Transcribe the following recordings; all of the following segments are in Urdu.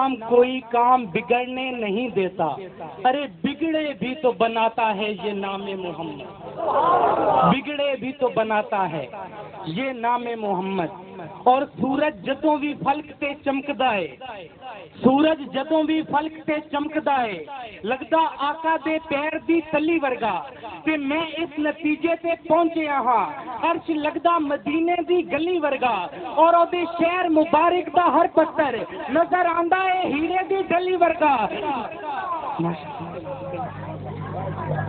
نام کوئی کام بگڑنے نہیں دیتا، ارے بگڑے بھی تو بناتا ہے یہ نام محمد، بگڑے بھی تو بناتا ہے یہ نام محمد۔ اور سورج جدوں بھی فلک تے چمکدا ہے، سورج جدوں بھی فلک تے چمکدا ہے، لگدا آقا دے پیر دی تلی ورگا، تے میں اس نتیجے تے پہنچیا ہاں، عرش لگدا مدینے دی گلی ورگا، اور او دے شہر مبارک دا ہر پتھر نظر آندا ہے ہیرے دی گلی ورگا،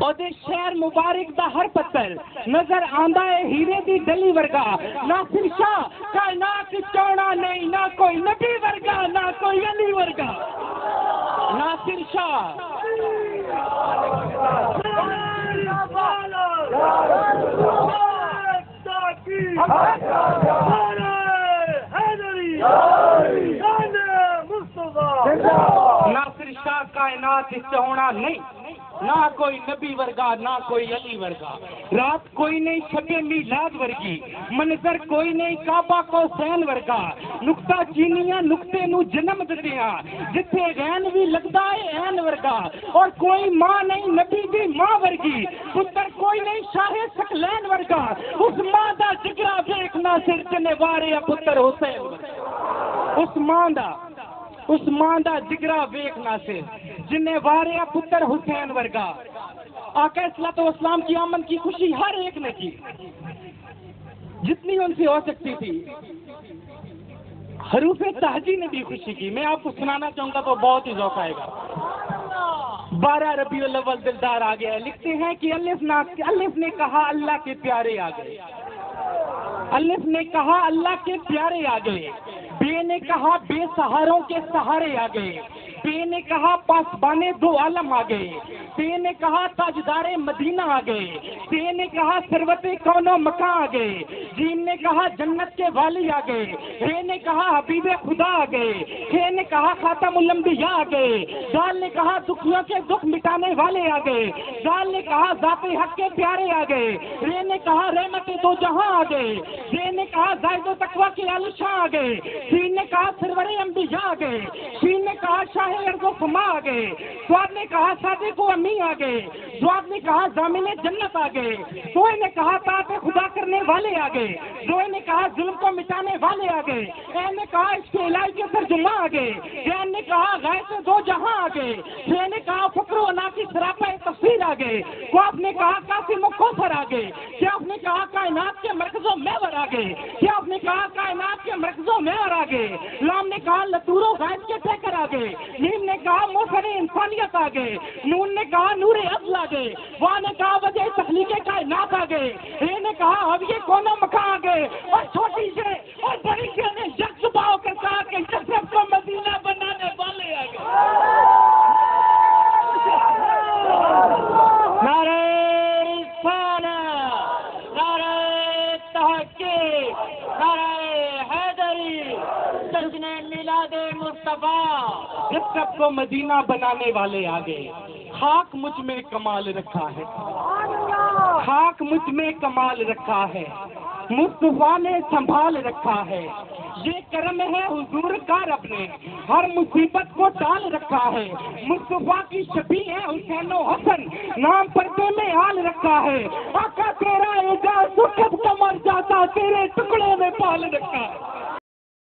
او دے شہر مبارک دا ہر پتھر نظر آندا ہے ہیرے دی گلی ورگا۔ ناصر شاہ کائنات چونا نہیں، نہ کوئی نبی ورگا نہ کوئی علی ورگا، ناصر شاہ ناصر شاہ کائنات ہونا نہیں، نہ کوئی نبی ورگا نہ کوئی علی ورگا، رات کوئی نہیں شب میلاد ورگی، منظر کوئی نہیں کعبہ کو حسین ورگا، نقطہ چینیاں نقطے نو جنم دتیاں، جتھے غین بھی لگدا ہے عین ورگا، اور کوئی ماں نہیں نبی دی ماں ورگی، پتر کوئی نہیں شاہ ثقلین ورگا، اس ماں دا جگرا ویکھنا سر جنے وارے پتر حسین ورگا، اس ماں دا جگرا ویکھنا سے جنہیں واریا پتر حسین ورگا۔ آقا صلی اسلام کی آمد کی خوشی ہر ایک نے کی جتنی ان سے ہو سکتی تھی، حروف تہجی نے بھی خوشی کی۔ میں آپ کو سنانا چاہوں گا تو بہت ہی ذوق آئے گا۔ 12 ربیع الاول دلدار آ گیا، لکھتے ہیں کہ الف نے کہا اللہ کے پیارے آ گئے، الف نے کہا اللہ کے پیارے آ گئے، بے نے کہا بے سہاروں کے سہارے آ گئے، بے نے کہا پاسبانے دو عالم آ گئے، بے نے کہا تاجدار مدینہ آ گئے، بے نے کہا ثروت کونو مکان آ گئے، جیم نے کہا جنت کے والی آ گئے، ہے نے کہا حبیب خدا آ گئے، ہے نے کہا خاتم الانبیاء آ گئے، دال نے کہا دکھیوں کے دکھ مٹانے والے آ گئے، دال نے کہا ذات حق کے پیارے آ گئے، رے نے کہا رحمت دو جہاں آ گئے، رے نے کہا زائد و تقویٰ کے عالی شاہ آ گئے، سین نے کہا سرور انبیاء آ گئے، شین نے کہا شاہ ارض و سما آ گئے، سواد نے کہا صادق و امی آ گئے، سواد نے کہا ضامن جنت آ گئے، سوئے نے کہا طاعت خدا کرنے والے آ گئے، روئے نے کہا ظلم کو مٹانے والے آ گئے، اے نے کہا عشق الہی کے ترجمہ آ گئے، جین نے کہا غیر سے دو جہاں آ گئے، سے نے کہا فکر و انا کی سراپا تفسیر آ گئے، کوف نے کہا قاسم و کوثر آ گئے، کیف نے کہا کائنات کے مرکزوں محور آ گئے، کیف نے کہا کائنات کے مرکزوں محور آ گئے، لام نے کہا لطور و غائب کے ٹیکر آ گئے، نیم نے کہا موسر انسانیت آ گئے، نون نے کہا نور عدل آ گئے، وا نے کہا وجہ تخلیق کائنات آ گئے، اے نے کہا اب یہ کونوں مکان آ گئے، اور چھوٹی سے اور بڑی سے نے یکسبا ہو کر کہا کہ یثرب کو مدینہ بنانے والے آ گئے۔ نعرہ رسالت، نعرہ تحقیق، نعرہ حیدری، جشن میلاد مصطفیٰ، یثرب کو مدینہ بنانے والے آ گئے۔ خاک مجھ میں کمال رکھا ہے، خاک مجھ میں کمال رکھا ہے، مصطفیٰ نے سنبھال رکھا ہے، یہ کرم ہے حضور کا رب نے ہر مصیبت کو ٹال رکھا ہے، مصطفیٰ کی شبیہ ہے حسین و حسن نام پردے میں آل رکھا ہے، آقا تیرا اعجاز تو کب کا مر جاتا تیرے ٹکڑے میں پال رکھا ہے۔